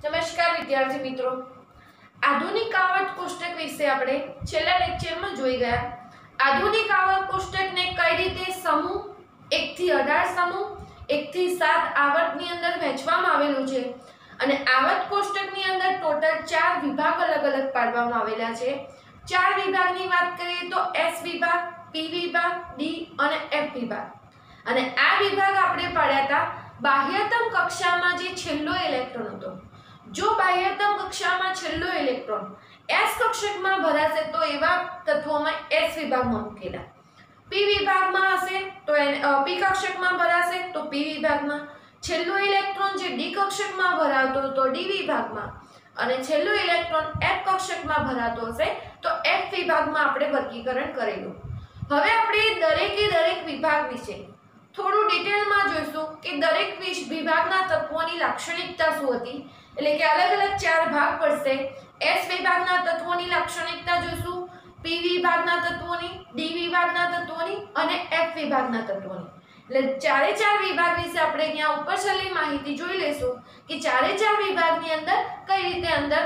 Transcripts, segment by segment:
નમસ્કાર વિદ્યાર્થી મિત્રો, આધુનિક આવર્ત કોષ્ટક વિશે આપણે છેલ્લા લેક્ચરમાં જોઈ ગયા. આધુનિક આવર્ત કોષ્ટકને કઈ રીતે સમૂહ 1 થી 18 સમૂહ 1 થી 7 આવર્તની અંદર વહેંચવામાં આવેલું છે અને આવર્ત કોષ્ટકની અંદર ટોટલ 4 વિભાગ અલગ અલગ પાડવામાં આવેલા છે. 4 વિભાગની વાત કરીએ તો S વિભાગ, P વિભાગ, D અને F વિભાગ. અને આ વિભાગ આપણે પાડ્યા હતા બાહ્યતમ કક્ષામાં જે છેલ્લો ઇલેક્ટ્રોન હતો. જો બાહ્યતમ કક્ષામાં છેલ્લો ઇલેક્ટ્રોન S કક્ષકમાં ભરાશે તો એવા તત્વોમાં S વિભાગમાં મૂકેલા. P વિભાગમાં હશે તો P કક્ષકમાં ભરાશે તો P વિભાગમાં. છેલ્લો ઇલેક્ટ્રોન જે D કક્ષકમાં ભરાતો તો D વિભાગમાં અને છેલ્લો ઇલેક્ટ્રોન F કક્ષકમાં ભરાતો હશે તો F વિભાગમાં આપણે વર્ગીકરણ કરેલું. હવે આપણે દરેક વિભાગ વિશે થોડું ડિટેલમાં જોઈશું કે દરેક વિભાગના તત્વોની લાક્ષણિકતા શું હતી. એટલે કે અલગ અલગ 4 ભાગ પડશે. S વિભાગના તત્વોની લાક્ષણિકતા જોઈશું, P વિભાગના તત્વોની, D વિભાગના તત્વોની અને F વિભાગના તત્વોની. એટલે ચારે 4 વિભાગ વિશે આપણે અહીંયા ઉપર છેલ્લી માહિતી જોઈ લઈશું કે ચારે 4 વિભાગની અંદર કઈ રીતે અંદર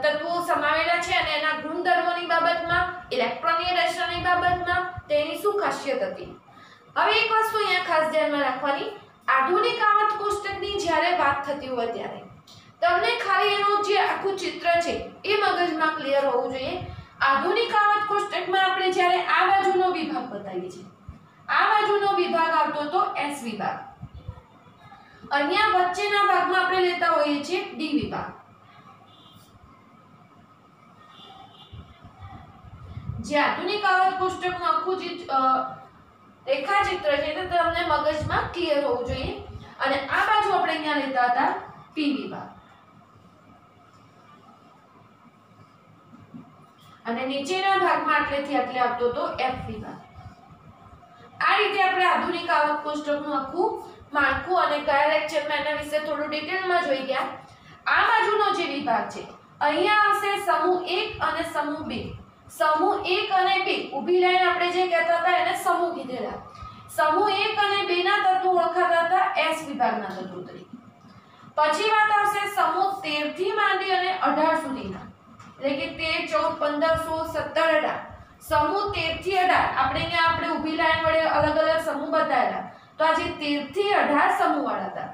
તત્વો સમાવેલા છે અને એના ગુણધર્મોની બાબતમાં, ઇલેક્ટ્રોનની રચનાની બાબતમાં તેની શું ખાસિયત હતી. હવે એક વસ્તુ અહીંયા ખાસ ધ્યાનમાં રાખવાની, આધુનિક આવર્ત કોષ્ટકની જ્યારે વાત થતી હોય ત્યારે તમને ખાલી એનું જે આખું ચિત્ર છે એ મગજમાં ક્લિયર હોવું જોઈએ. આધુનિક આવર્ત કોષ્ટકમાં આપણે જ્યારે આ બાજુનો વિભાગ બતાવીએ છીએ, આ બાજુનો વિભાગ આવતો તો S વિભાગ. અહીંયા વચ્ચેના ભાગમાં આપણે લેતા હોઈએ છીએ D વિભાગ. જે આધુનિક આવર્ત કોષ્ટકનું આખું જે રેખાચિત્ર છે તે તમને મગજમાં ક્લિયર હોવું જોઈએ. અને આ બાજુ આપણે અહીંયા લેતા હતા P વિભાગ અને નીચેના ભાગમાં આટલેથી આટલે આવતો તો F વિભાગ. આ રીતે આપણે આધુનિક આવર્ત કોષ્ટકનું આખું માળખું અને કયા લેક્ચરમાં એના વિશે થોડું ડિટેલમાં જોઈ ગયા. આ બાજુનો જે વિભાગ છે અહીંયા આવશે સમૂહ 1 અને સમૂહ 2. સમૂહ 1 અને 2 ઊભી લાઈન આપણે જે કહેતા હતા એને સમૂહ કીધેલા. સમૂહ 1 અને 2 ના તત્વો ઓળખાતા હતા S વિભાગના તત્વો તરીકે. પછી વાત આવશે સમૂહ 13 થી માંડી અને 18 સુધીના. એટલે કે 13, 14, 15, 16, 17, 18. સમૂહ 13 થી 18 આપણે ઊભી લાઈન વડે અલગ અલગ સમૂહ બતાવેલા. તો આ જે 13 થી 18 સમૂહ વાળા હતા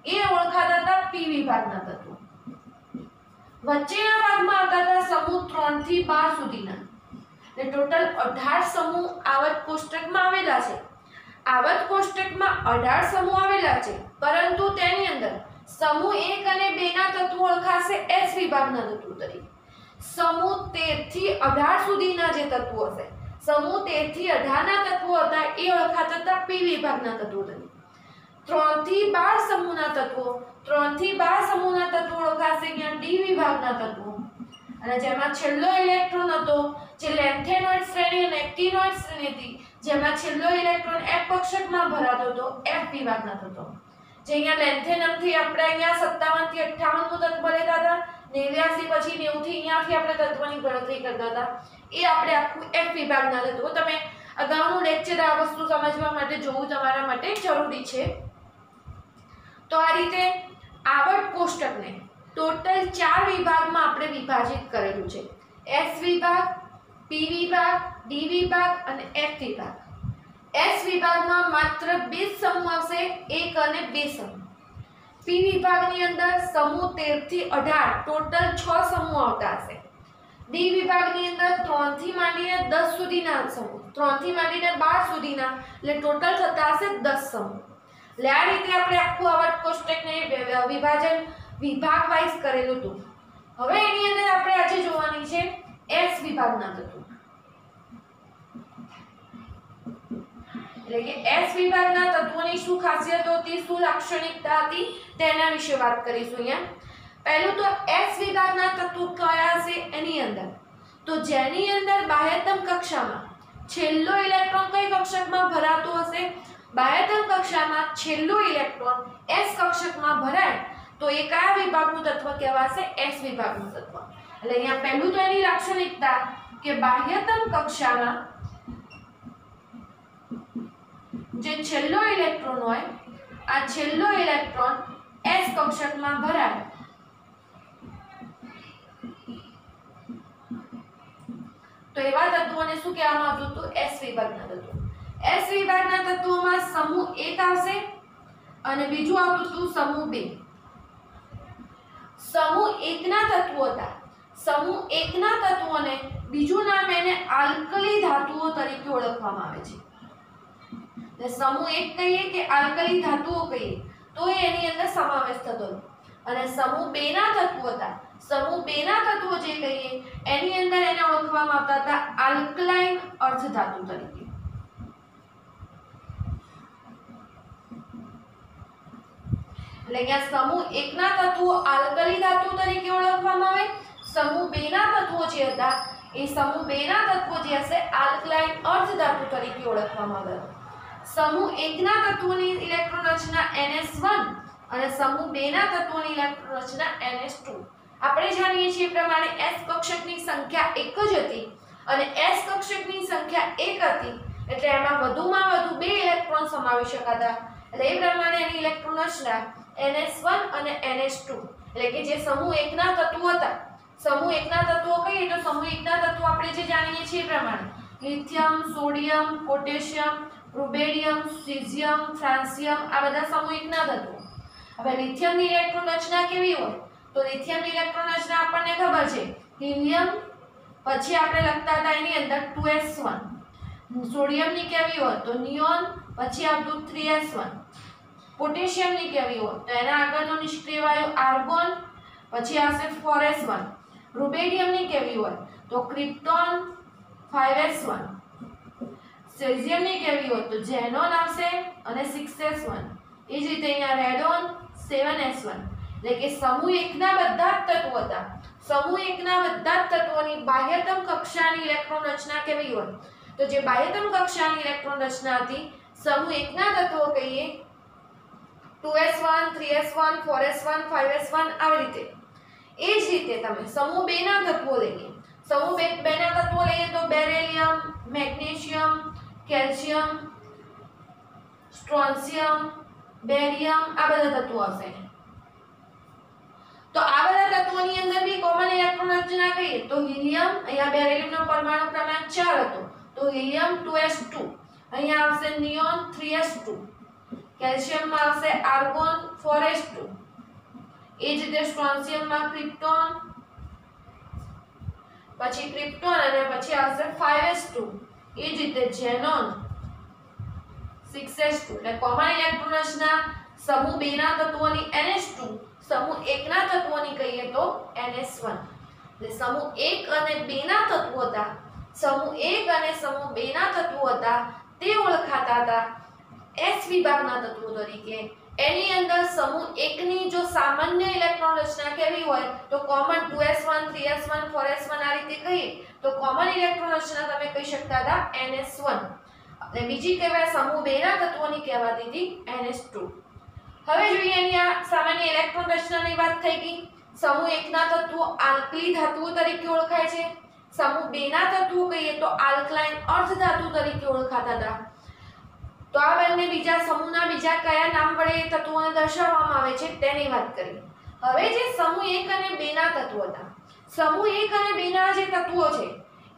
એ ઓળખાતા હતા P વિભાગના તત્વો. વચ્ચેના ભાગમાં આવતા હતા સમૂહ 3 થી 12 સુધીના. એટલે ટોટલ 18 સમૂહ આવર્ત કોષ્ટકમાં આવેલા છે. આવર્ત કોષ્ટકમાં 18 સમૂહ આવેલા છે, પરંતુ તેની અંદર સમૂહ 1 અને 2 ના તત્વો ઓળખાશે S વિભાગના તત્વો તરીકે. સમૂહ 13 થી 18 સુધીના જે તત્વો હશે, સમૂહ 13 થી 18 ના તત્વો હતા એ ઓળખાતા હતા P વિભાગના તત્વો તરીકે. 3 થી 12 સમૂહના તત્વો, 3 થી 12 સમૂહના તત્વો ઓળખાશે અહીંયા D વિભાગના તત્વો. અને જેમાં છેલ્લો ઇલેક્ટ્રોન હતો જે લેન્થેનોઇડ શ્રેણી અને એક્ટિનોઇડ શ્રેણી હતી, જેમાં છેલ્લો ઇલેક્ટ્રોન F કક્ષકમાં ભરાતો હતો F વિભાગના તત્વો. જે અહીંયા લેન્થેનમ થી આપણે અહીંયા 57 થી 58 નું તત્વ લેતા હતા, 89 પછી 90 થી અહીંયાથી આપણે તત્વની ગણતરી કરતા હતા. એ આપણે આખું F વિભાગના તત્વો. તમે અગાઉનું લેક્ચર આ વસ્તુ સમજવા માટે જોવું તમારા માટે જરૂરી છે. તો આ રીતે આવર્ત કોષ્ટકને ટોટલ 4 વિભાગમાં આપણે વિભાજિત કરેલું છે. S વિભાગ, P વિભાગ, D વિભાગ અને F વિભાગ. S વિભાગમાં માત્ર 2 સમૂહ આવશે, 1 અને 2 સમૂહ. P વિભાગની અંદર સમૂહ 13 થી 18 ટોટલ 6 સમૂહ આવતા હશે. D વિભાગની અંદર 3 થી માંડીને 10 સુધીના સમૂહ, 3 થી માંડીને 12 સુધીના, એટલે ટોટલ થતા હશે 10 સમૂહ. એટલે આ રીતે આપણે આખું આવર્ત કોષ્ટકને વિભાજન વિભાગ વાઇઝ કરેલું હતું. હવે એની અંદર આપણે આજે જોવાની છે S વિભાગના તત્વો. એટલે કે S વિભાગના તત્વોની શું ખાસિયતો હતી, શું લાક્ષણિકતા હતી તેના વિશે વાત કરીશું અહીંયા. પહેલું તો S વિભાગના તત્વો કયા હશે એની અંદર તો જેની અંદર બાહ્યતમ કક્ષામાં છેલ્લો ઇલેક્ટ્રોન કઈ કક્ષકમાં ભરાતો હશે, બાહ્યતમ કક્ષામાં છેલ્લો ઇલેક્ટ્રોન S કક્ષકમાં ભરાય તો એ કયા વિભાગનું તત્વ કહેવાશે, S વિભાગનું તત્વ. એટલે અહીંયા પહેલું તો એની લાક્ષણિકતા કે બાહ્યતમ કક્ષામાં જે છેલ્લો ઇલેક્ટ્રોન હોય, આ છેલ્લો ઇલેક્ટ્રોન S કક્ષકમાં ભરાય તો એવા તત્વોને શું કહેવામાં આવતું હતું? એસ વિભાગના તત્વો. એસ વિભાગના તત્વોમાં સમૂહ 1 આવશે અને બીજું આવતું હતું સમૂહ 2. સમૂહ 1 ના તત્વો હતા. સમૂહ 1 ના તત્વોને બીજું નામ એને આલ્કલી ધાતુઓ તરીકે ઓળખવામાં આવે છે. એટલે સમૂહ 1 કહીએ કે આલ્કલી ધાતુઓ કહીએ તો એની અંદર સમાવેશ થતો હતો. અને સમૂહ 2 ના તત્વો હતા. સમૂહ 2 ના તત્વો જે કહીએ એની અંદર એને ઓળખવામાં આવતા હતા આલ્કલાઇન અર્ધધાતુ તરીકે. એટલે કે સમૂહ 1 ના તત્વો આલ્કલી ધાતુ તરીકે ઓળખવામાં આવે. સમૂહ 2 ના તત્વો જે હતા એ સમૂહ 2 ના તત્વો જે હશે આલ્કલાઇન અર્ધધાતુ તરીકે ઓળખવામાં આવે. સમૂહ 1 ના તત્વોની ઇલેક્ટ્રોન રચના NS1 અને સમૂહ 2 ના તત્વોની ઇલેક્ટ્રોન રચના NS2. આપણે જાણીએ છીએ પ્રમાણે S કક્ષકની સંખ્યા 1 જ હતી અને S કક્ષકની સંખ્યા 1 હતી એટલે એમાં વધુમાં વધુ 2 ઇલેક્ટ્રોન સમાવી શકાતા. એટલે એ પ્રમાણે એની ઇલેક્ટ્રોન રચના NS1 અને NS2 એટલે કે જે સમૂહ 1 ના તત્વો હતા. સમૂહ 1 ના તત્વો કહીએ તો સમૂહ 1 ના તત્વો આપણે જે જાણીએ છીએ પ્રમાણે લિથિયમ, સોડિયમ, પોટેશિયમ, રૂબેડિયમ, સીઝિયમ, ફ્રાન્સિયમ આ બધા સમૂહ 1 ના તત્વો. હવે લિથિયમની ઇલેક્ટ્રોન રચના કેવી હોય? તો લિથિયમની ઇલેક્ટ્રોન રચના આપણને ખબર છે હિલિયમ, પછી આપણે લખતા હતા એની અંદર 2s1. સોડિયમની કેવી હોય? તો નિયોન, પછી આવતું 3s1. પોટેશિયમની કેવી હોય? તો એના આગળનો નિષ્ક્રિય વાયુ આર્ગોન, પછી આવશે 4s1. રૂબેડિયમની કેવી હોય? તો ક્રિપ્ટોન 5s1. સેઝિયમની કેવી હોય? તો ઝેનોન આવશે અને 6s1. એ જ રીતે અહીંયા રેડોન 7s1. એટલે કે સમૂહ 1 ના બધા જ તત્વો હતા. સમૂહ 1 ના બધા જ તત્વોની બાહ્યતમ કક્ષાની ઇલેક્ટ્રોન રચના કેવી હોય? તો જે બાહ્યતમ કક્ષાની ઇલેક્ટ્રોન રચના હતી સમૂહ 1 ના તત્વો કહીએ 2s1, 3s1, 4s1, 5s1 આવી રીતે. એ જ રીતે તમે સમૂહ 2 ના તત્વો લઈએ. સમૂહ 2 ના તત્વો લઈએ તો બેરિલિયમ, મેગ્નેશિયમ, કેલ્શિયમ, સ્ટ્રોન્શિયમ, બેરિયમ આ બધા તત્વો આવશે. તો આ બધા તત્વોની અંદર બી કોમન ઇલેક્ટ્રોન રચના કહીએ તો હિલિયમ, અહીંયા બેરિલિયમનો પરમાણુ ક્રમાંક 4 હતો તો હિલિયમ 2s2. અહીંયા આવશે નિયોન 3s2. કેલ્શિયમમાં આવશે આર્ગોન 4s2. એ જ રીતે સ્ટ્રોન્શિયમમાં ક્રિપ્ટોન, પછી ક્રિપ્ટોન અને પછી આવશે 5s2. એ જ રીતે ઝેનોન 6s2. એટલે કોમન ઇલેક્ટ્રોન રચના સમૂહ 2 ના તત્વોની NS2, સમૂહ 1 ના તત્વોની કહીએ તો NS1. એટલે સમૂહ 1 અને 2 ના તત્વો હતા. સમૂહ 1 અને સમૂહ 2 ના તત્વો હતા તે ઓળખાતા હતા S વિભાગના તત્વો તરીકે. એની અંદર સમૂહ 1 ની જો સામાન્ય ઇલેક્ટ્રોન રચના કેવી હોય તો કોમન 2s1, 3s1, 4s1 આ રીતે કહીએ તો કોમન ઇલેક્ટ્રોન રચના તમે કહી શકતા હતા NS1. અને બીજી કહેવાય સમૂહ 2 ના તત્વોની કહેવાતી હતી NS2. હવે જોઈએ અહીંયા સામાન્ય ઇલેક્ટ્રોન રચનાની વાત થઈ ગઈ. સમૂહ 1 ના તત્વો આલ્કલી ધાતુઓ તરીકે ઓળખાય છે. સમૂહ 2 ના તત્વો કહીએ તો આલ્કલાઇન અર્ધધાતુ તરીકે ઓળખાતા હતા. તો આ બંને બીજા સમૂહના બીજા કયા નામ વડે તત્વોને દર્શાવવામાં આવે છે તેની વાત કરીએ. હવે જે સમૂહ 1 અને 2 ના તત્વો હતા. સમૂહ 1 અને 2 ના જે તત્વો છે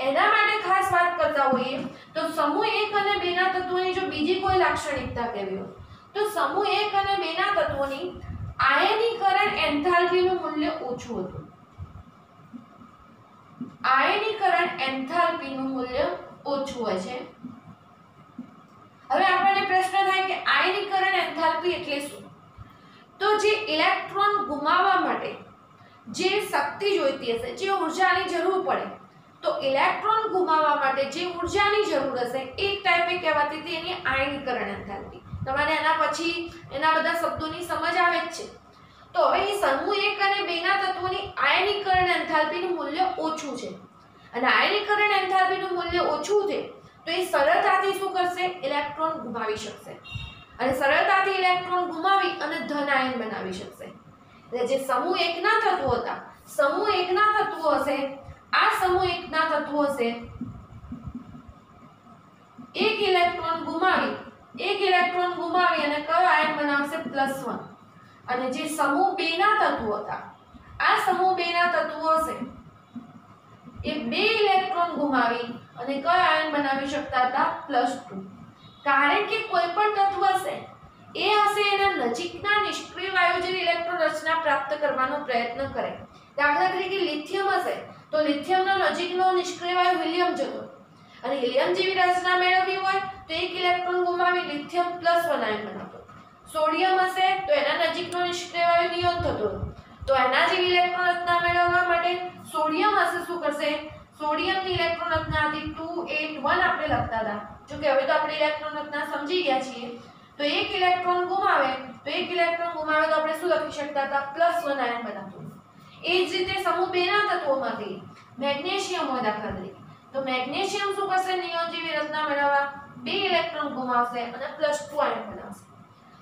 એના માટે ખાસ વાત કરતા હોઈએ તો સમૂહ 1 અને 2 ના તત્વોની જો બીજી કોઈ લાક્ષણિકતા કેવી હોય તો સમૂહ 1 અને 2 ના તત્વોની આયનીકરણ એન્થાલ્પીનું મૂલ્ય ઓછું હતું. આયનીકરણ એન્થાલ્પીનું મૂલ્ય ઓછું હોય છે. હવે આપણને પ્રશ્ન થાય કે આયનીકરણ એન્થાલ્પી એટલે શું? તો જે ઇલેક્ટ્રોન ગુમાવવા માટે જે શક્તિ જોઈતી હશે, જે ઊર્જાની જરૂર પડે તો ઇલેક્ટ્રોન ગુમાવવા માટે જે ઊર્જાની જરૂર હશે એ ટાઈપે કહેવાતી હતી એની આયનીકરણ એન્થાલ્પી. તમારે એના પછી એના બધા શબ્દોની સમજ આવે જ છે. તો હવે એ સમૂહ 1 અને 2 ના તત્વોની આયનીકરણ એન્થાલ્પીનું મૂલ્ય ઓછું છે. અને આયનીકરણ એન્થાલ્પીનું મૂલ્ય ઓછું છે તો એ સરળતાથી શું કરશે? ઇલેક્ટ્રોન ગુમાવી શકશે. અને સરળતાથી ઇલેક્ટ્રોન ગુમાવી અને ધન આયન બનાવી શકશે. એટલે જે સમૂહ 1 ના તત્વો હતા, સમૂહ 1 ના તત્વો હશે, આ સમૂહ 1 ના તત્વો હશે એક ઇલેક્ટ્રોન ગુમાવી અને કયો આયન બનાવશે? +1. અને જે સમૂહ 2 ના તત્વો હતા, આ સમૂહ 2 ના તત્વો હશે એ 2 ઇલેક્ટ્રોન ગુમાવી અને કયો આયન બનાવી શકતા હતા +2 કારણ કે કોઈ પણ તત્વ હશે એ હશે એના નજીકના નિષ્ક્રિય વાયુ જેવી ઇલેક્ટ્રોન રચના પ્રાપ્ત કરવાનો પ્રયત્ન કરે દાખલા તરીકે લિથિયમ હશે તો લિથિયમનો નજીકનો નિષ્ક્રિય વાયુ હિલિયમ જતો અને હિલિયમ જેવી રચના મેળવવી હોય તો 1 ઇલેક્ટ્રોન ગુમાવી લિથિયમ +1 આયન બનાવતો સોડિયમ હશે તો એના નજીકનો નિષ્ક્રિય વાયુ નિયોન થતો તો એના જેવી ઇલેક્ટ્રોન રચના મેળવવા માટે સોડિયમ હશે શું કરશે સોડિયમની ઇલેક્ટ્રોન રચના હતી 281 આપણે લખતા હતા જો કે હવે તો આપણે ઇલેક્ટ્રોન રચના સમજી ગયા છીએ તો 1 ઇલેક્ટ્રોન ગુમાવે તો 1 ઇલેક્ટ્રોન ગુમાવે તો આપણે શું લખી શકતા હતા +1 આયન બનાવતું એ જ રીતે સમૂહ 2 ના તત્વોમાંથી મેગ્નેશિયમ હોય દાખલા તરીકે તો મેગ્નેશિયમ શું કરશે નિયોન જેવી રચના મેળવવા 2 ઇલેક્ટ્રોન ગુમાવશે અને +2 આયન બનાવશે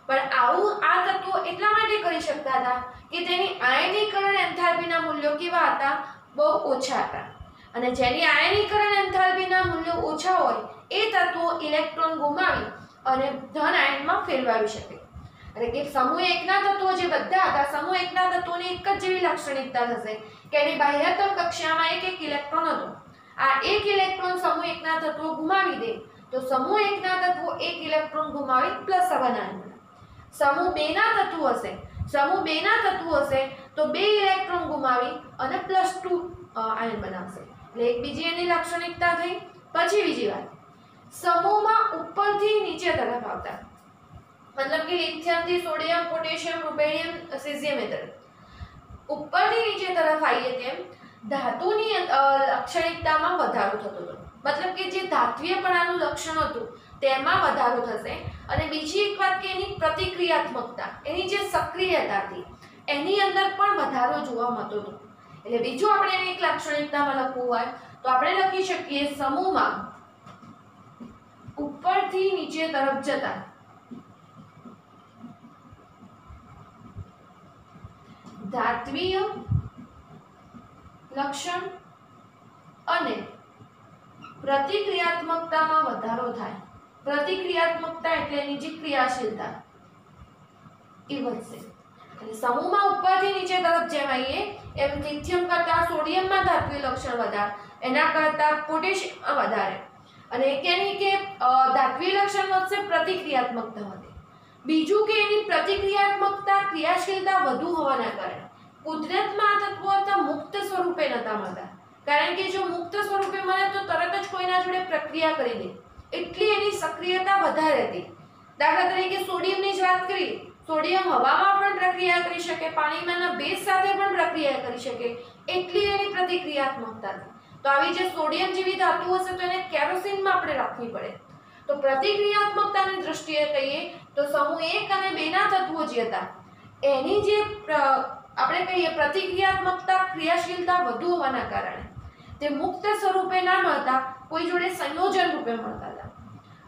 પણ આવું આ તત્વો એટલા માટે કરી શકતા હતા કે તેની આયનીકરણ એન્થાલ્પીના મૂલ્યો કેવા હતા બહુ ઓછા હતા અને જેની આયનીકરણ એન્થાલ્પીના મૂલ્યો ઓછા હોય એ તત્વો ઇલેક્ટ્રોન ગુમાવી અને ધન આયનમાં ફેરવાવી શકે એટલે કે સમૂહ 1 ના તત્વો જે બધા હતા સમૂહ 1 ના તત્વોની એક જ જેવી લાક્ષણિકતા થશે કે એની બાહ્યતમ કક્ષામાં એક ઇલેક્ટ્રોન હતો આ એક ઇલેક્ટ્રોન સમૂહ 1 ના તત્વો ગુમાવી દે તો સમૂહ 1 ના તત્વો એક ઇલેક્ટ્રોન ગુમાવી +7 આયન સમૂહ 2 ના તત્વો હશે સમૂહ 2 ના તત્વો હશે તો 2 ઇલેક્ટ્રોન ગુમાવી અને +2 આયન બનાવશે એટલે એક બીજી એની લાક્ષણિકતા થઈ પછી બીજી વાત સમૂહમાં ઉપરથી નીચે તરફ આવતા मतलब कि लिथियम थी सोडियम पोटेशियम रुबेडियम सीजियम એ તરફ ઉપરથી નીચે તરફ આવીએ તેમ ધાતુની લાક્ષણિકતામાં વધારો થતો હતો मतलब કે જે ધાત્વીયપણાનું લક્ષણ હતું તેમાં વધારો થશે અને બીજી એક વાત કે એની પ્રતિક્રિયાત્મકતા એની જે સક્રિયતા હતી એની અંદર પણ વધારો જોવા મળતો હતો એટલે બીજું આપણે એની એક લાક્ષણિકતામાં લખવું હોય તો આપણે લખી શકીએ સમૂહમાં ઉપરથી નીચે તરફ જતા ધાત્વીય લક્ષણ અને પ્રતિક્રિયાત્મકતામાં વધારો થાય પ્રતિક્રિયાત્મકતા એટલે એની જે ક્રિયાશીલતા એ વધશે એટલે સમૂહમાં ઉપરથી નીચે તરફ જેમ આવીએ એમ લિથિયમ કરતા સોડિયમમાં ધાત્વીય લક્ષણ વધારે એના કરતા પોટેશિયમ વધારે અને કેની કે ધાત્વીય લક્ષણ વધશે પ્રતિક્રિયાત્મકતા વધે બીજું કે એની પ્રતિક્રિયાત્મકતા ક્રિયાશીલતા વધુ હોવાના કારણે કુદરતમાં આ તત્વો હતા મુક્ત સ્વરૂપે નતા મળતા કારણ કે જો મુક્ત સ્વરૂપે મળે તો તરત જ કોઈના જોડે પ્રક્રિયા કરી દે એટલી એની સક્રિયતા વધારે હતી દાખલા તરીકે સોડિયમની જ વાત કરીએ સોડિયમ હવામાં પણ પ્રક્રિયા કરી શકે પાણીમાંના બેઝ સાથે પણ પ્રક્રિયા કરી શકે એટલી એની પ્રતિક્રિયાત્મકતા હતી તો આવી જે સોડિયમ જેવી ધાતુ હશે તો એને કેરોસીનમાં આપણે રાખવી પડે તો પ્રતિક્રિયાત્મકતાની દૃષ્ટિએ કહીએ તો સમૂહ 1 અને 2 ના તત્વો જે હતા એની જે આપણે કહીએ પ્રતિક્રિયાત્મકતા ક્રિયાશીલતા વધુ હોવાના કારણે તે મુક્ત સ્વરૂપે ના મળતા કોઈ જોડે સંયોજન રૂપે મળતા હતા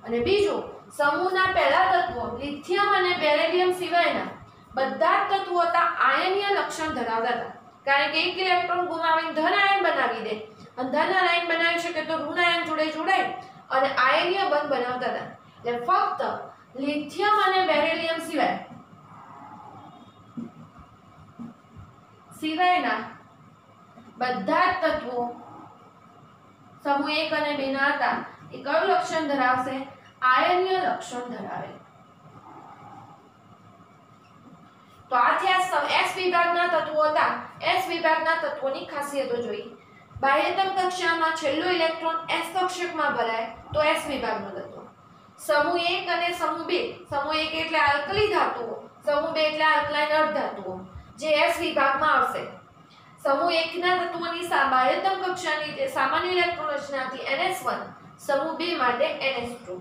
અને બીજું સમૂહના પહેલા તત્વો લિથિયમ અને બેરિલિયમ સિવાયના બધા જ તત્વો હતા આયનીય લક્ષણ ધરાવતા હતા કારણ કે એક ઇલેક્ટ્રોન ગુમાવીને ધન આયન બનાવી દે અને ધન આયન બનાવી શકે તો ઋણ આયન જોડે જોડાય અને આયનીય બંધ બનાવતા હતા એટલે ફક્ત લિથિયમ અને બેરિલિયમ સિવાયના બધા જ તત્વો સમૂહ 1 અને 2 ના હતા એ કયું લક્ષણ ધરાવશે આયનીય લક્ષણ ધરાવે તો આ થયા S વિભાગના તત્વો હતા S વિભાગના તત્વોની ખાસિયતો જોઈ બાહ્યતમ કક્ષામાં છેલ્લો ઇલેક્ટ્રોન S કક્ષકમાં ભરાય તો S વિભાગનો તત્વ સમૂહ 1 અને સમૂહ 2 સમૂહ 1 એટલે આલ્કલી ધાતુઓ સમૂહ 2 એટલે આલ્કલાઇન અર્ધધાતુઓ જે S વિભાગમાં આવશે સમૂહ 1 ના તત્વોની બાહ્યતમ કક્ષાની જે સામાન્ય ઇલેક્ટ્રોન રચનાથી NS1 સમૂહ 2 માટે NS2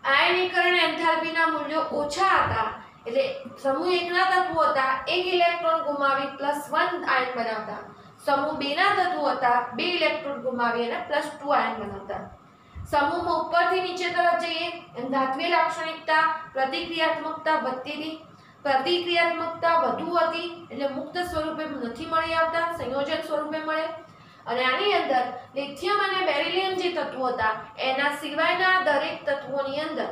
આયનીકરણ એન્થાલ્પીના મૂલ્યો ઓછા હતા એટલે સમૂહ 1 ના તત્વો હતા 1 ઇલેક્ટ્રોન ગુમાવી +1 આયન બનાવતા સમૂહ 2 ના તત્વો હતા 2 ઇલેક્ટ્રોન ગુમાવી અને +2 આયન બનાવતા સમૂહમાં ઉપરથી નીચે તરફ જઈએ એમ ધાત્વીય લાક્ષણિકતા પ્રતિક્રિયાત્મકતા વધતી હતી પ્રતિક્રિયાત્મકતા વધુ હતી એટલે મુક્ત સ્વરૂપે નથી મળી આવતા સંયોજન સ્વરૂપે મળે અને આની અંદર લિથિયમ અને બેરિલિયમ જે તત્વો હતા એના સિવાયના દરેક તત્વોની અંદર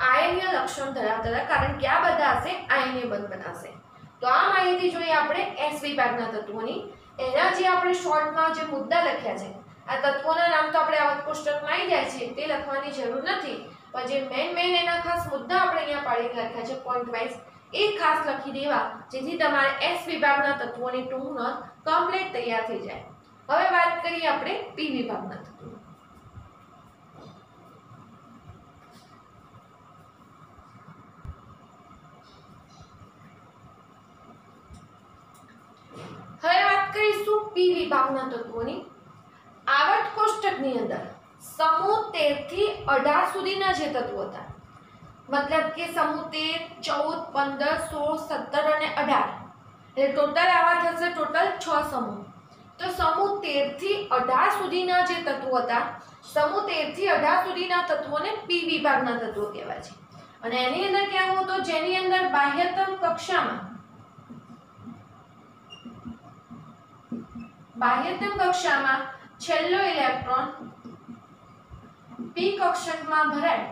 આયનીય લક્ષણ ધરાવતા હતા કારણ કે આ બધા હશે આયનીય બંધ બનાવશે તો આ માહિતી જોઈએ આપણે S વિભાગના તત્વોની એના જે આપણે શોર્ટમાં જે મુદ્દા લખ્યા છે આ તત્વોના નામ તો આપણે આવર્ત કોષ્ટકમાં આવી જાય છે, તે લખવાની જરૂર નથી, પણ જે મેઇન એના ખાસ મુદ્દા આપણે અહીંયા પાડીને લખ્યા છે પોઈન્ટ વાઇઝ, એ ખાસ લખી દેવા, જેથી તમારે એસ વિભાગના તત્વોની ટૂંક નોંધ કમ્પ્લીટ તૈયાર થઈ જાય. હવે વાત કરીએ આપણે પી વિભાગના તત્વો. હવે વાત કરીશું પી વિભાગના તત્વોની. આવર્ત કોષ્ટકની અંદર સમૂહ 13 થી 18 સુધીના જે તત્વો હતા, મતલબ કે સમૂહ 13, 14, 15, 16, 17 અને 18, એટલે ટોટલ આવા થશે ટોટલ 6 સમૂહ. તો સમૂહ 13 થી 18 સુધીના જે તત્વો હતા, સમૂહ 13 થી 18 સુધીના તત્વોને પી વિભાગના તત્વો કહેવાય છે. અને એની અંદર કેવું તો જેની અંદર બાહ્યતમ કક્ષામાં છેલ્લો ઇલેક્ટ્રોન પી કક્ષકમાં ભરાય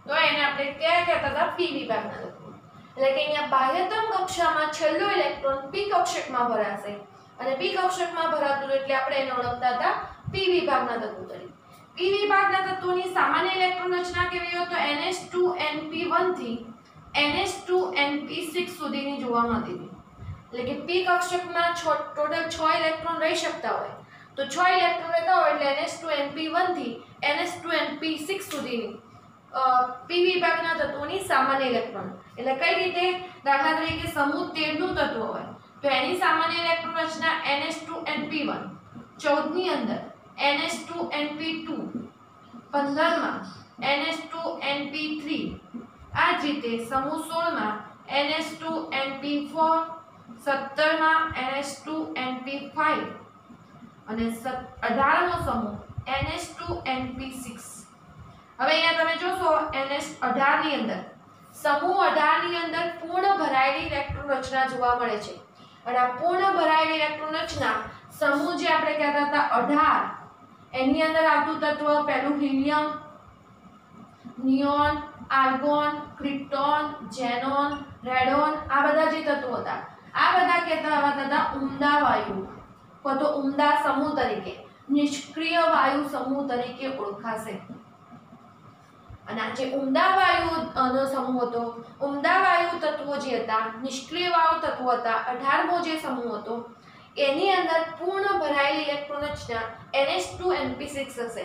તો એને આપણે કયા કહેતા હતા? પી વિભાગના તત્વો. એટલે કે અહીંયા બાહ્યતમ કક્ષામાં છેલ્લો ઇલેક્ટ્રોન પી કક્ષકમાં ભરાશે, અને પી કક્ષકમાં ભરાતું એટલે આપણે એને ઓળખતા હતા પી વિભાગના તત્વો તરીકે. પી વિભાગના તત્વોની સામાન્ય ઇલેક્ટ્રોન રચના કેવી હોય તો NH2NP1 થી NH2NP6 સુધીની જોવા મળતી હતી. એટલે કે પી કક્ષકમાં ટોટલ 6 ઇલેક્ટ્રોન રહી શકતા હોય, તો 6 ઇલેક્ટ્રોન રહેતા હોય એટલે NH2NP1 થી NH2NP6 સુધીની પી વિભાગના તત્વોની સામાન્ય ઇલેક્ટ્રોન. એટલે કઈ રીતે? દાખલા તરીકે સમૂહ 13 નું તત્વ હોય તો એની સામાન્ય ઇલેક્ટ્રોન રચના NH2NP1, 14 ની અંદર NH2NP2, 15 માં NH2NP3, આ જ રીતે સમૂહ 16 માં NH2NP4, 17 માં NH2NP5 અને 18 નો સમૂહ NH2NP6. હવે અહીંયા તમે જોશો NH18 ની અંદર સમૂહ 18 ની અંદર પૂર્ણ ભરાયેલી ઇલેક્ટ્રોન રચના જોવા મળે છે. અને આ પૂર્ણ ભરાયેલી ઇલેક્ટ્રોન રચના સમૂહ જે આપણે કહેતા હતા 18, એની અંદર આવતું તત્વ પહેલું helium, neon, argon, krypton, xenon, radon, આ બધા જે તત્વો હતા, આ બધા કહેતા હતા ઉમદા વાયુ, તો ઉમદા સમૂહ તરીકે, નિષ્ક્રિય વાયુ સમૂહ તરીકે ઓળખાશે. અને આ જે ઉમદા વાયુનો સમૂહ હતો, ઉમદા વાયુ તત્વો જે હતા, નિષ્ક્રિય વાયુ તત્વો હતા, 18મો જે સમૂહ હતો, એની અંદર પૂર્ણ ભરાયેલી ઇલેક્ટ્રોન રચના NH2NP6 હશે.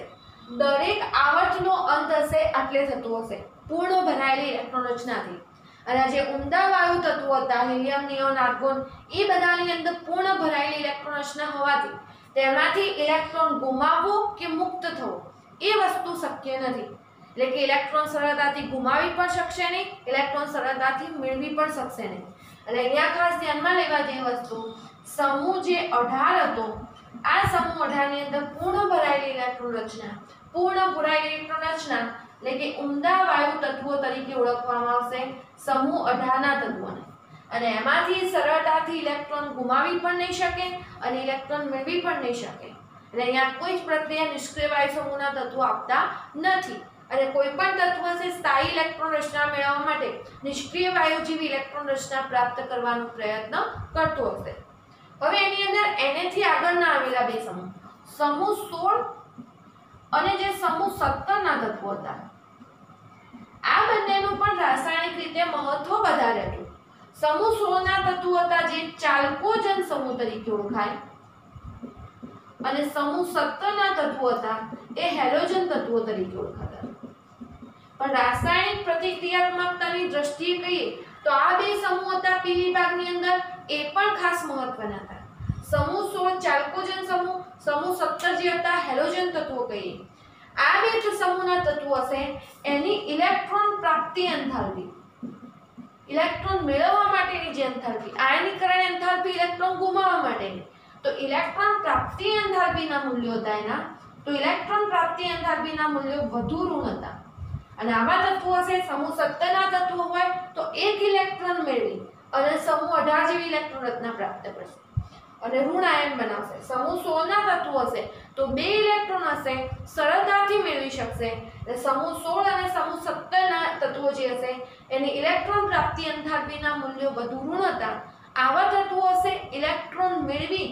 દરેક આવર્તનો અંત હશે આટલે થતું હશે પૂર્ણ ભરાયેલી ઇલેક્ટ્રોન રચનાથી. અને જે ઉમદા વાયુ તત્વો હતા, હિલિયમ, નિયોન, આર્ગોન, એ બધાની અંદર પૂર્ણ ભરાયેલી ઇલેક્ટ્રોન રચના હોવાથી તેમાંથી ઇલેક્ટ્રોન ગુમાવવો કે મુક્ત થવો એ વસ્તુ શક્ય નથી. એટલે કે ઇલેક્ટ્રોન સરળતાથી ગુમાવી પણ શકશે નહીં, ઇલેક્ટ્રોન સરળતાથી મેળવી પણ શકશે નહીં. એટલે અહીંયા ખાસ ધ્યાનમાં લેવા જેવી વસ્તુ, સમૂહ જે 18 હતો, આ સમૂહ 18 ની અંદર પૂર્ણ ભરાયેલી ઇલેક્ટ્રોન રચના, પૂર્ણ ભરાયેલી ઇલેક્ટ્રોન રચના એટલે કે ઉમદા વાયુ તત્વો તરીકે ઓળખવામાં આવશે સમૂહ 18 ના તત્વોને. અને એમાંથી સરળતાથી ઇલેક્ટ્રોન ગુમાવી પણ નહીં શકે અને ઇલેક્ટ્રોન મેળવી પણ નહીં શકે. એટલે અહીંયા કોઈ જ પ્રક્રિયા નિષ્ક્રિય વાયુ સમૂહના તત્વો આપતા નથી. અને કોઈ પણ તત્વ છે સ્થાયી ઇલેક્ટ્રોન રચના મેળવવા માટે નિષ્ક્રિય વાયુ જેવી ઇલેક્ટ્રોન રચના પ્રાપ્ત કરવાનો પ્રયત્ન કરતો હશે. હવે એની અંદર Na થી આગળના આવેલા બે સમૂહ, સમૂહ 16 અને જે સમૂહ 17 ના તત્વો હતા, આ બંનેનું પણ રાસાયણિક રીતે મહત્વ વધારે હતું. સમૂહ 16 ના તત્વો હતા જે ચાલ્કોજન સમૂહ તરીકે ઓળખાય, અને સમૂહ 17 ના તત્વો હતા એ હેલોજન તત્વો તરીકે ઓળખાતા. પણ રાસાયણિક પ્રતિક્રિયાત્મકતાની દ્રષ્ટિએ કહીએ તો આ બે સમૂહ હતા પી વિભાગની અંદર, એ પણ ખાસ મહત્વના હતા. સમૂહ 16 ચાલ્કોજન સમૂહ, સમૂહ 17 જે હતા હેલોજન તત્વો કહીએ. આ બે સમૂહના તત્વો હશે એની ઇલેક્ટ્રોન પ્રાપ્તિ એન્થાલ્પી, ઇલેક્ટ્રોન મેળવવા માટેની જે એન્થાલ્પી, આયનીકરણ એન્થાલ્પી ઇલેક્ટ્રોન ગુમાવવા માટેની, તો ઇલેક્ટ્રોન પ્રાપ્તિ એન્થાલ્પીના મૂલ્યો હતા એના, તો ઇલેક્ટ્રોન પ્રાપ્તિ એન્થાલ્પીના મૂલ્યો વધુ ઋણ હતા. અને આવા તત્વો હશે સમૂહ 17 ના તત્વો હોય તો એક ઇલેક્ટ્રોન મેળવી અને સમૂહ 18 જેવી ઇલેક્ટ્રોન રચના પ્રાપ્ત કરશે અને ઋણ આયન બનાવશે. સમૂહ 16 ના તત્વો હશે તો બે ઇલેક્ટ્રોન હશે, સરળતાથી મેળવી શકશે. એટલે સમૂહ 16 અને સમૂહ 17 ના તત્વો જે હશે એની ઇલેક્ટ્રોન પ્રાપ્તિ એન્થાલ્પીના મૂલ્યો વધુ ઋણ હતા આવા તત્વો હશે ઇલેક્ટ્રોન મેળવી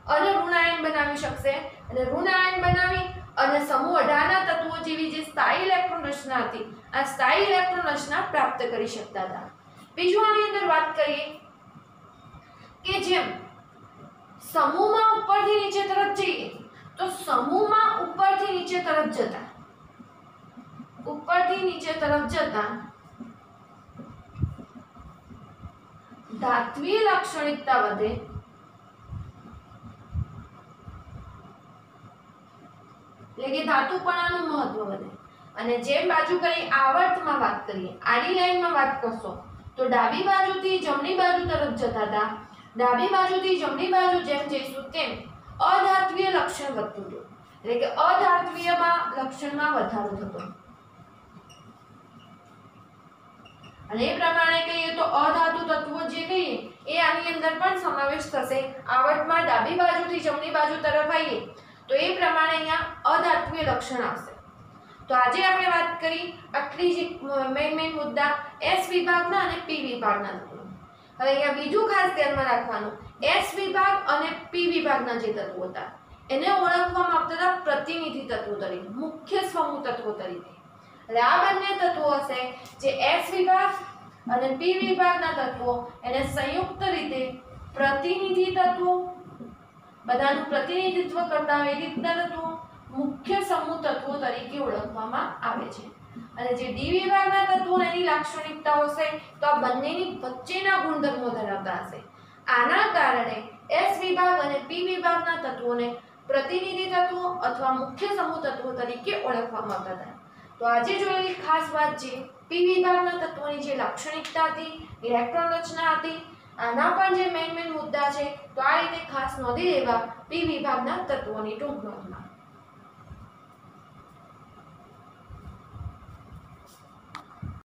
અને ઋણાયન બનાવી શકશે અને ઋણાયન બનાવી અને સમૂહ 18 ના તત્વો જેવી જે સ્થાયી ઇલેક્ટ્રોન રચના હતી આ સ્થાયી ઇલેક્ટ્રોન રચના પ્રાપ્ત કરી શકતા હતા। બીજું આની અંદર વાત કરીએ કે જેમ સમૂહમાં ઉપરથી નીચે તરફ જઈએ તો સમૂહમાં ઉપરથી નીચે તરફ જતા ધાત્વીય લાક્ષણિકતા વધે એટલે કે ધાતુપણાનું મહત્વ વધે અને જેમ બાજુ કરી આવર્તમાં વાત કરીએ આડી લાઈનમાં વાત કરશો તો ડાબી બાજુથી જમણી બાજુ તરફ જતા હતા ડાબી બાજુથી જમણી બાજુ જેમ જઈશું તેમ અધાત્વીય લક્ષણ વધતું હતું એટલે કે અધાત્વીયમાં લક્ષણમાં વધારો થતો અને એ પ્રમાણે કહીએ તો અધાતુ તત્વો જે કહીએ એ આની અંદર પણ સમાવેશ થશે આવર્તમાં ડાબી બાજુથી જમણી બાજુ તરફ આવીએ તો એ પ્રમાણે અહીંયા અધાત્વીય લક્ષણ આવશે। તો આજે આપણે વાત કરી આટલી જ મેઇન મુદ્દા એસ વિભાગના અને પી વિભાગના તત્વો। હવે અહીંયા બીજું ખાસ ધ્યાનમાં રાખવાનું એસ વિભાગ અને પી વિભાગના જે તત્વો હતા એને ઓળખવામાં આવતા હતા પ્રતિનિધિ તત્વો તરીકે મુખ્ય સમૂહ તત્વો તરીકે। એટલે આ બંને તત્વો હશે જે એસ વિભાગ અને પી વિભાગના તત્વો એને સંયુક્ત રીતે પ્રતિનિધિ તત્વો બધાનું પ્રતિનિધિત્વ કરતા હોય એ રીતના તત્વો મુખ્ય સમૂહ તત્વો તરીકે ઓળખવામાં આવે છે। અને જે ડી વિભાગના તત્વો એની લાક્ષણિકતાઓ હશે તો આ બંનેની વચ્ચેના ગુણધર્મો ધરાવતા હશે। આના કારણે એસ વિભાગ અને પી વિભાગના તત્વોને પ્રતિનિધિ તત્વો અથવા મુખ્ય સમૂહ તત્વો તરીકે ઓળખવામાં આવતા હતા। તો આજે જોયેલી ખાસ વાત છે પી વિભાગના તત્વોની જે લાક્ષણિકતા હતી ઇલેક્ટ્રોન રચના હતી આના પણ જે મેઇન મુદ્દા છે તો આ રીતે ખાસ નોંધી લેવા પી વિભાગના તત્વોની ટૂંક નોંધમાં।